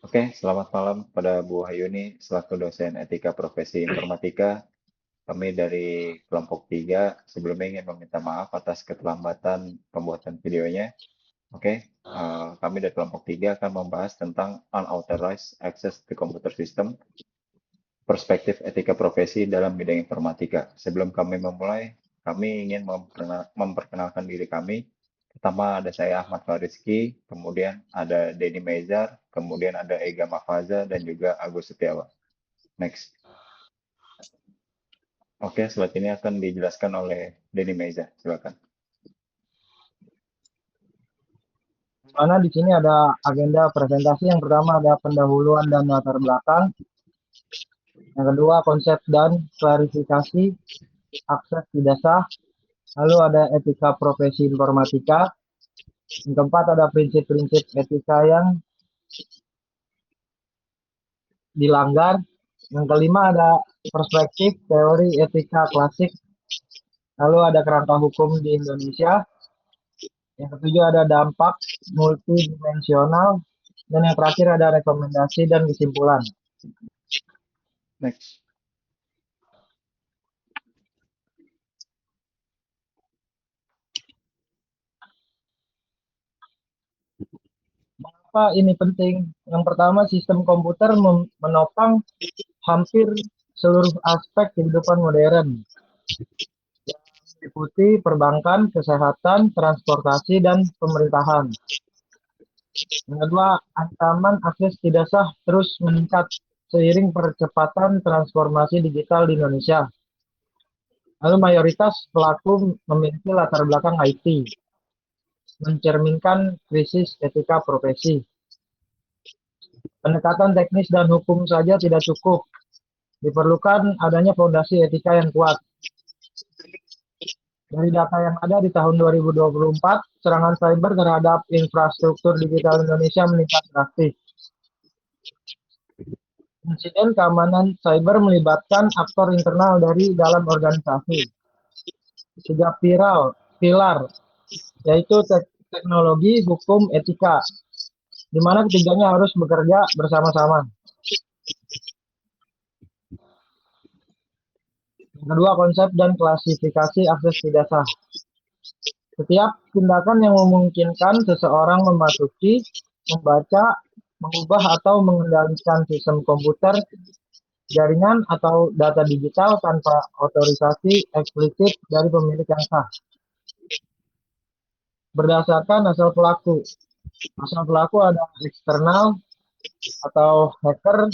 Oke, selamat malam pada Bu Hayuni selaku dosen Etika Profesi Informatika. Kami dari kelompok 3 sebelumnya ingin meminta maaf atas keterlambatan pembuatan videonya. Oke, kami dari kelompok 3 akan membahas tentang unauthorized access to computer system, perspektif etika profesi dalam bidang informatika. Sebelum kami memulai, kami ingin memperkenalkan diri kami. Pertama ada saya Ahmad Farizki, kemudian ada Denny Mezar, kemudian ada Ega Mafaza, dan juga Agus Setiawan. Next. Oke, slide ini akan dijelaskan oleh Denny Meza. Silakan. Mana di sini ada agenda presentasi. Yang pertama ada pendahuluan dan latar belakang. Yang kedua konsep dan klarifikasi akses tidak sah. Lalu ada etika profesi informatika. Yang keempat ada prinsip-prinsip etika yang dilanggar. Yang kelima ada perspektif teori etika klasik. Lalu ada kerangka hukum di Indonesia. Yang ketujuh ada dampak multidimensional. Dan yang terakhir ada rekomendasi dan kesimpulan. Next. Mengapa ini penting? Yang pertama, sistem komputer menopang hampir seluruh aspek kehidupan modern, meliputi perbankan, kesehatan, transportasi, dan pemerintahan. Yang kedua, ancaman akses tidak sah terus meningkat seiring percepatan transformasi digital di Indonesia. Lalu mayoritas pelaku memiliki latar belakang IT, mencerminkan krisis etika profesi. Pendekatan teknis dan hukum saja tidak cukup. Diperlukan adanya fondasi etika yang kuat. Dari data yang ada di tahun 2024, serangan cyber terhadap infrastruktur digital Indonesia meningkat drastis. Insiden keamanan cyber melibatkan aktor internal dari dalam organisasi. Tiga pilar, yaitu teknologi, hukum, etika, di mana ketiganya harus bekerja bersama-sama. Yang kedua, konsep dan klasifikasi akses tidak sah. Setiap tindakan yang memungkinkan seseorang memasuki, membaca, mengubah atau mengendalikan sistem komputer, jaringan atau data digital tanpa otorisasi eksplisit dari pemilik yang sah. Berdasarkan asal pelaku. Asal pelaku ada eksternal atau hacker,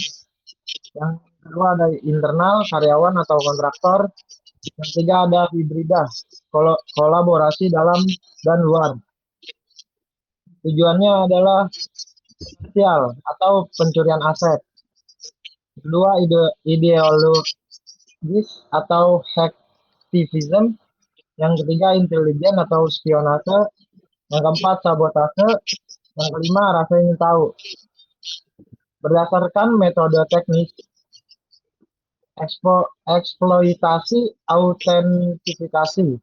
yang kedua ada internal, karyawan atau kontraktor, yang ketiga ada hibrida, kolaborasi dalam dan luar. Tujuannya adalah finansial atau pencurian aset. Kedua, ideologis atau hacktivism. Yang ketiga, intelijen atau spionase. Yang keempat, sabotase. Yang kelima, rasa ingin tahu. Berdasarkan metode teknis, eksploitasi autentifikasi.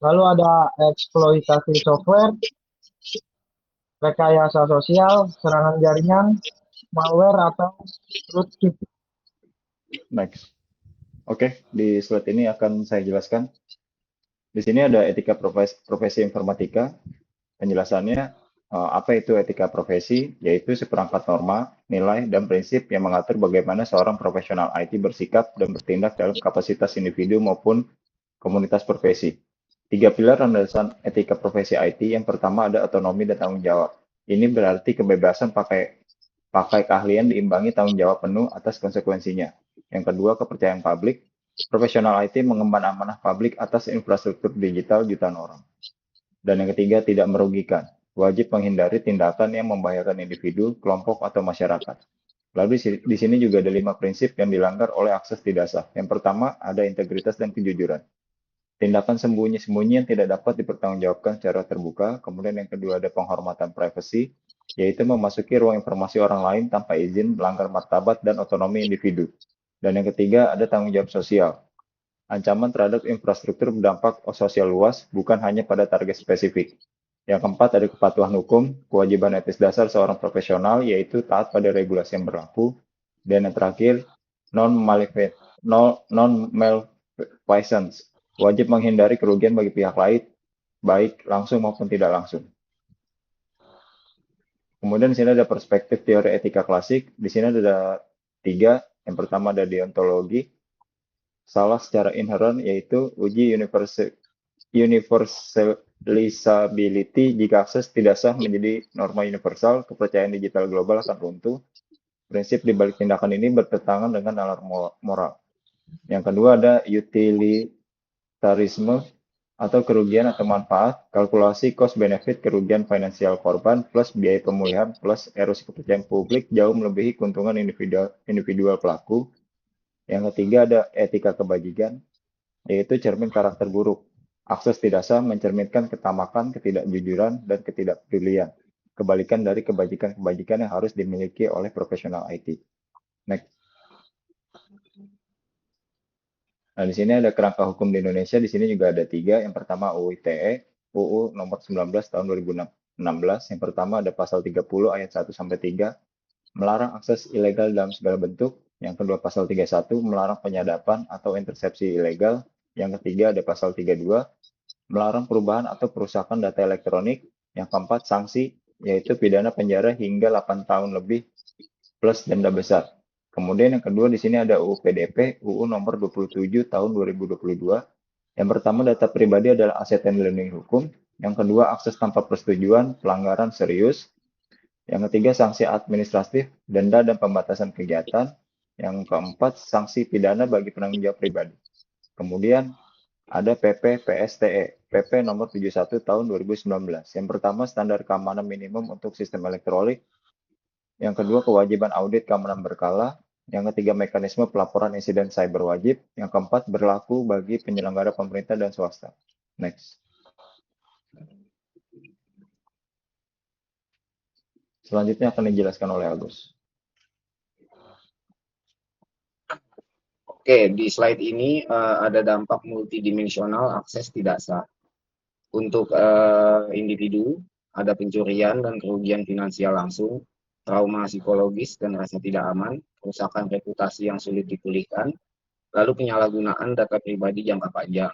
Lalu ada eksploitasi software, rekayasa sosial, serangan jaringan, malware atau rootkit. Next. Oke, di slide ini akan saya jelaskan. Di sini ada etika profesi informatika. Penjelasannya, apa itu etika profesi? Yaitu seperangkat norma, nilai, dan prinsip yang mengatur bagaimana seorang profesional IT bersikap dan bertindak dalam kapasitas individu maupun komunitas profesi. Tiga pilar landasan etika profesi IT. Yang pertama ada otonomi dan tanggung jawab. Ini berarti kebebasan pakai keahlian diimbangi tanggung jawab penuh atas konsekuensinya. Yang kedua, kepercayaan publik. Profesional IT mengemban amanah publik atas infrastruktur digital jutaan orang. Dan yang ketiga, tidak merugikan. Wajib menghindari tindakan yang membahayakan individu, kelompok, atau masyarakat. Lalu di sini juga ada 5 prinsip yang dilanggar oleh akses tidak sah. Yang pertama, ada integritas dan kejujuran. Tindakan sembunyi-sembunyi yang tidak dapat dipertanggungjawabkan secara terbuka. Kemudian yang kedua ada penghormatan privasi, yaitu memasuki ruang informasi orang lain tanpa izin, melanggar martabat dan otonomi individu. Dan yang ketiga ada tanggung jawab sosial. Ancaman terhadap infrastruktur berdampak sosial luas, bukan hanya pada target spesifik. Yang keempat ada kepatuhan hukum, kewajiban etis dasar seorang profesional yaitu taat pada regulasi yang berlaku. Dan yang terakhir, non-malfeasance, wajib menghindari kerugian bagi pihak lain, baik langsung maupun tidak langsung. Kemudian di sini ada perspektif teori etika klasik. Di sini ada 3. Yang pertama ada deontologi. Salah secara inheren yaitu uji universalisability. Jika akses tidak sah menjadi norma universal, kepercayaan digital global akan runtuh. Prinsip di balik tindakan ini bertentangan dengan nalar moral. Yang kedua ada utilitarisme atau kerugian atau manfaat, kalkulasi cost benefit kerugian finansial korban plus biaya pemulihan plus erosi kepercayaan publik jauh melebihi keuntungan individual pelaku. Yang ketiga ada etika kebajikan, yaitu cermin karakter buruk. Akses tidak sah mencerminkan ketamakan, ketidakjujuran, dan ketidakpedulian. Kebalikan dari kebajikan-kebajikan yang harus dimiliki oleh profesional IT. Next. Nah, di sini ada kerangka hukum di Indonesia. Di sini juga ada 3. Yang pertama UU ITE, UU nomor 19 tahun 2016. Yang pertama ada pasal 30 ayat 1 sampai 3, melarang akses ilegal dalam segala bentuk. Yang kedua pasal 31, melarang penyadapan atau intersepsi ilegal. Yang ketiga ada pasal 32, melarang perubahan atau perusakan data elektronik. Yang keempat sanksi, yaitu pidana penjara hingga 8 tahun lebih plus denda besar. Kemudian yang kedua di sini ada UU PDP, UU nomor 27 tahun 2022. Yang pertama data pribadi adalah aset yang dilindungi hukum. Yang kedua akses tanpa persetujuan, pelanggaran serius. Yang ketiga sanksi administratif, denda dan pembatasan kegiatan. Yang keempat sanksi pidana bagi penanggung jawab pribadi. Kemudian ada PP PSTE, PP nomor 71 tahun 2019. Yang pertama standar keamanan minimum untuk sistem elektronik. Yang kedua, kewajiban audit keamanan berkala. Yang ketiga, mekanisme pelaporan insiden cyber wajib. Yang keempat, berlaku bagi penyelenggara pemerintah dan swasta. Next. Selanjutnya akan dijelaskan oleh Agus. Oke, di slide ini ada dampak multidimensional akses tidak sah. Untuk individu, ada pencurian dan kerugian finansial langsung, trauma psikologis dan rasa tidak aman, kerusakan reputasi yang sulit dipulihkan, lalu penyalahgunaan data pribadi jangka panjang.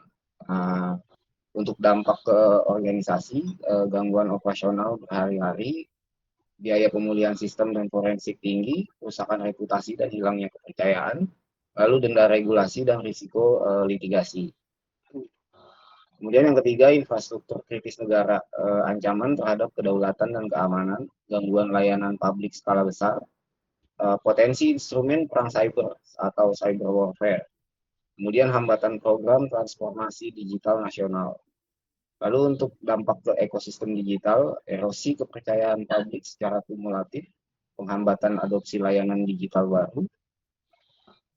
Untuk dampak ke organisasi, gangguan operasional berhari-hari, biaya pemulihan sistem dan forensik tinggi, kerusakan reputasi dan hilangnya kepercayaan, lalu denda regulasi dan risiko litigasi. Kemudian yang ketiga, infrastruktur kritis negara, ancaman terhadap kedaulatan dan keamanan, gangguan layanan publik skala besar, potensi instrumen perang cyber atau cyber warfare, kemudian hambatan program transformasi digital nasional. Lalu untuk dampak ke ekosistem digital, erosi kepercayaan publik secara kumulatif, penghambatan adopsi layanan digital baru,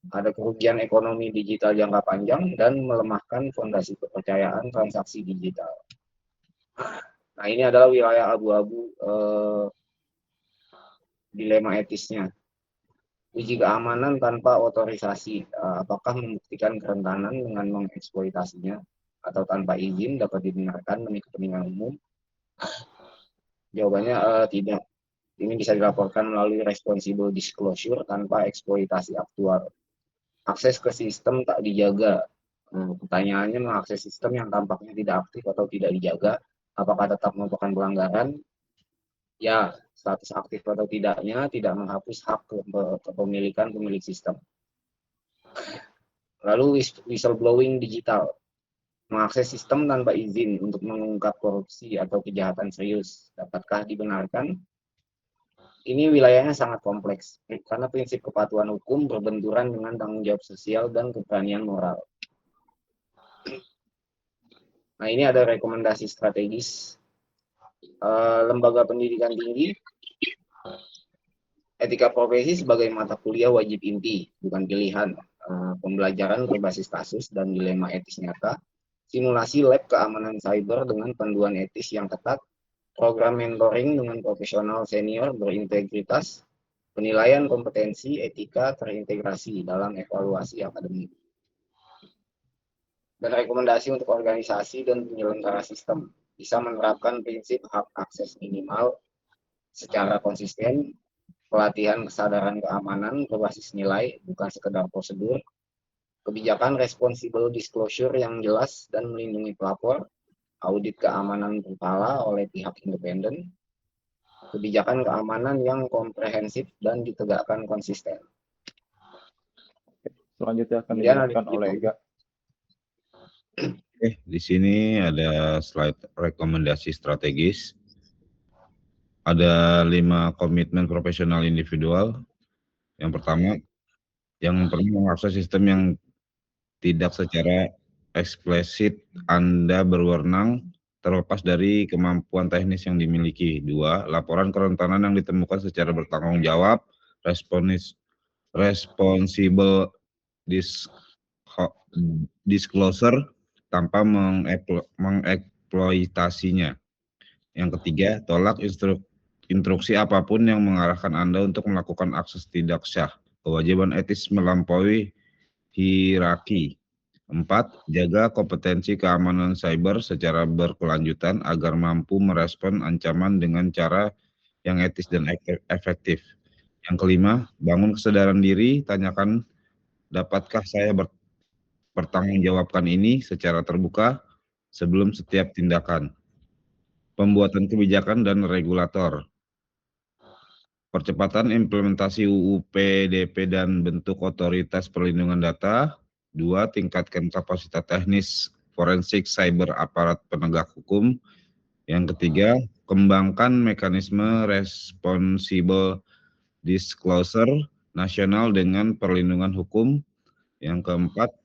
ada kerugian ekonomi digital jangka panjang, dan melemahkan fondasi kepercayaan transaksi digital. Nah, ini adalah wilayah abu-abu dilema etisnya. Uji keamanan tanpa otorisasi, apakah membuktikan kerentanan dengan mengeksploitasinya atau tanpa izin dapat dibenarkan demi kepentingan umum? Jawabannya tidak. Ini bisa dilaporkan melalui responsible disclosure tanpa eksploitasi aktual. Akses ke sistem tak dijaga. Pertanyaannya, mengakses sistem yang tampaknya tidak aktif atau tidak dijaga, apakah tetap merupakan pelanggaran? Ya, status aktif atau tidaknya tidak menghapus hak kepemilikan pemilik sistem. Lalu whistleblowing digital, mengakses sistem tanpa izin untuk mengungkap korupsi atau kejahatan serius, dapatkah dibenarkan? Ini wilayahnya sangat kompleks, karena prinsip kepatuhan hukum berbenturan dengan tanggung jawab sosial dan keberanian moral. Nah, ini ada rekomendasi strategis. Lembaga pendidikan tinggi, etika profesi sebagai mata kuliah wajib inti, bukan pilihan. Pembelajaran berbasis kasus dan dilema etis nyata, simulasi lab keamanan cyber dengan panduan etis yang ketat, program mentoring dengan profesional senior berintegritas, penilaian kompetensi etika terintegrasi dalam evaluasi akademik. Dan rekomendasi untuk organisasi dan penyelenggara sistem. bisa menerapkan prinsip hak akses minimal secara konsisten, pelatihan kesadaran keamanan berbasis nilai, bukan sekedar prosedur, kebijakan responsible disclosure yang jelas dan melindungi pelapor, audit keamanan berkala oleh pihak independen, kebijakan keamanan yang komprehensif dan ditegakkan konsisten. Selanjutnya akan Kemudian ada dijelaskan oleh itu. Ega. Di sini ada slide rekomendasi strategis. Ada 5 komitmen profesional individual. Yang pertama, yang perlu mengakses sistem yang tidak secara eksplisit Anda berwenang terlepas dari kemampuan teknis yang dimiliki. 2, laporan kerentanan yang ditemukan secara bertanggung jawab, responsible disclosure tanpa mengeksploitasinya. Yang ketiga, tolak instruksi apapun yang mengarahkan Anda untuk melakukan akses tidak sah. Kewajiban etis melampaui hierarki. 4, jaga kompetensi keamanan cyber secara berkelanjutan agar mampu merespon ancaman dengan cara yang etis dan efektif. Yang kelima, bangun kesadaran diri, tanyakan, dapatkah saya bertanggungjawabkan ini secara terbuka sebelum setiap tindakan. Pembuatan kebijakan dan regulator. Percepatan implementasi UU PDP dan bentuk otoritas perlindungan data. 2, tingkatkan kapasitas teknis forensik cyber aparat penegak hukum. Yang ketiga, kembangkan mekanisme responsible disclosure nasional dengan perlindungan hukum. Yang keempat,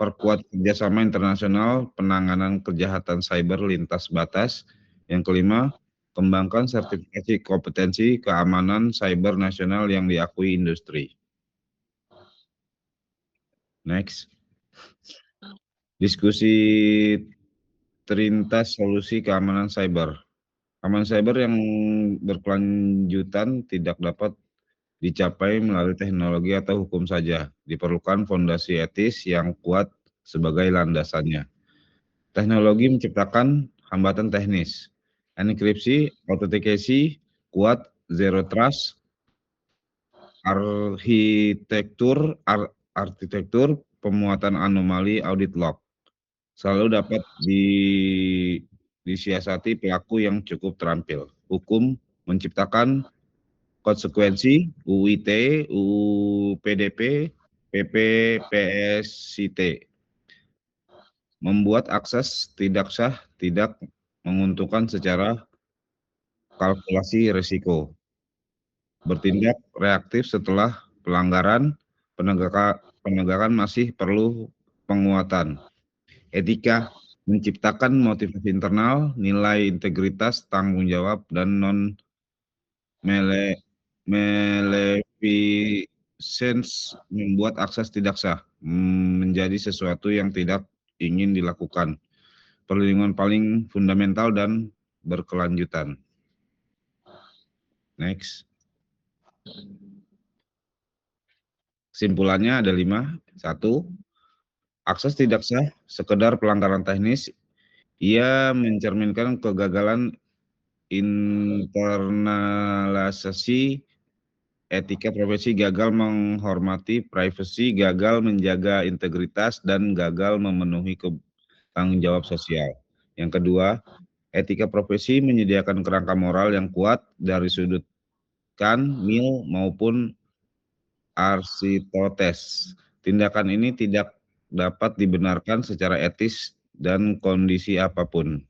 perkuat kerjasama internasional penanganan kejahatan cyber lintas batas. Yang kelima, kembangkan sertifikasi kompetensi keamanan cyber nasional yang diakui industri. Next. Diskusi terintas solusi keamanan cyber. Keamanan cyber yang berkelanjutan tidak dapat dicapai melalui teknologi atau hukum saja. Diperlukan fondasi etis yang kuat sebagai landasannya. Teknologi menciptakan hambatan teknis. Enkripsi, autentikasi, kuat, zero trust, arsitektur, pemuatan anomali, audit log. Selalu dapat disiasati pelaku yang cukup terampil. Hukum menciptakan konsekuensi, UU ITE, UU PDP, PP, PSIT. Membuat akses tidak sah, tidak menguntungkan secara kalkulasi risiko. Bertindak reaktif setelah pelanggaran, penegakan masih perlu penguatan. Etika menciptakan motivasi internal, nilai integritas, tanggung jawab, dan non-maleficence membuat akses tidak sah menjadi sesuatu yang tidak ingin dilakukan. Perlindungan paling fundamental dan berkelanjutan. Next. Kesimpulannya ada 5. 1. Akses tidak sah sekedar pelanggaran teknis. Ia mencerminkan kegagalan internalisasi etika profesi, gagal menghormati privasi, gagal menjaga integritas, dan gagal memenuhi tanggung jawab sosial. Yang kedua, etika profesi menyediakan kerangka moral yang kuat dari sudut Mill maupun Aristoteles. Tindakan ini tidak dapat dibenarkan secara etis dan kondisi apapun.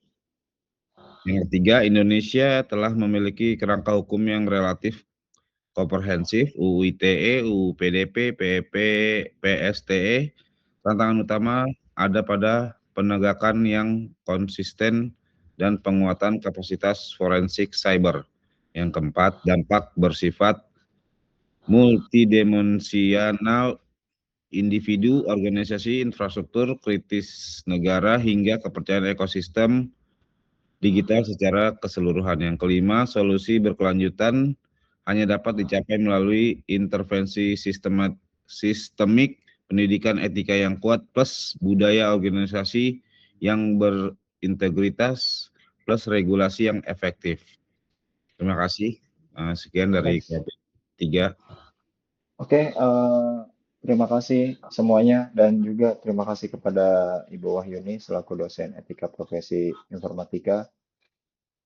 Yang ketiga, Indonesia telah memiliki kerangka hukum yang relatif komprehensif, UU ITE, UU PDP, PP, PSTE. Tantangan utama ada pada penegakan yang konsisten dan penguatan kapasitas forensik cyber. Yang keempat, dampak bersifat multidimensional, individu, organisasi, infrastruktur kritis negara, hingga kepercayaan ekosistem digital secara keseluruhan. Yang kelima, solusi berkelanjutan hanya dapat dicapai melalui intervensi sistemik, pendidikan etika yang kuat, plus budaya organisasi yang berintegritas, plus regulasi yang efektif. Terima kasih. Sekian dari Next. kelompok 3. Oke, terima kasih semuanya dan juga terima kasih kepada Ibu Wahyuni selaku dosen etika profesi informatika.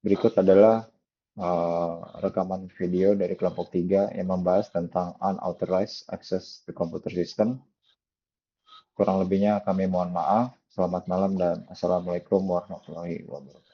Berikut adalah rekaman video dari kelompok 3 yang membahas tentang unauthorized access to computer system. Kurang lebihnya kami mohon maaf. Selamat malam dan Assalamualaikum warahmatullahi wabarakatuh.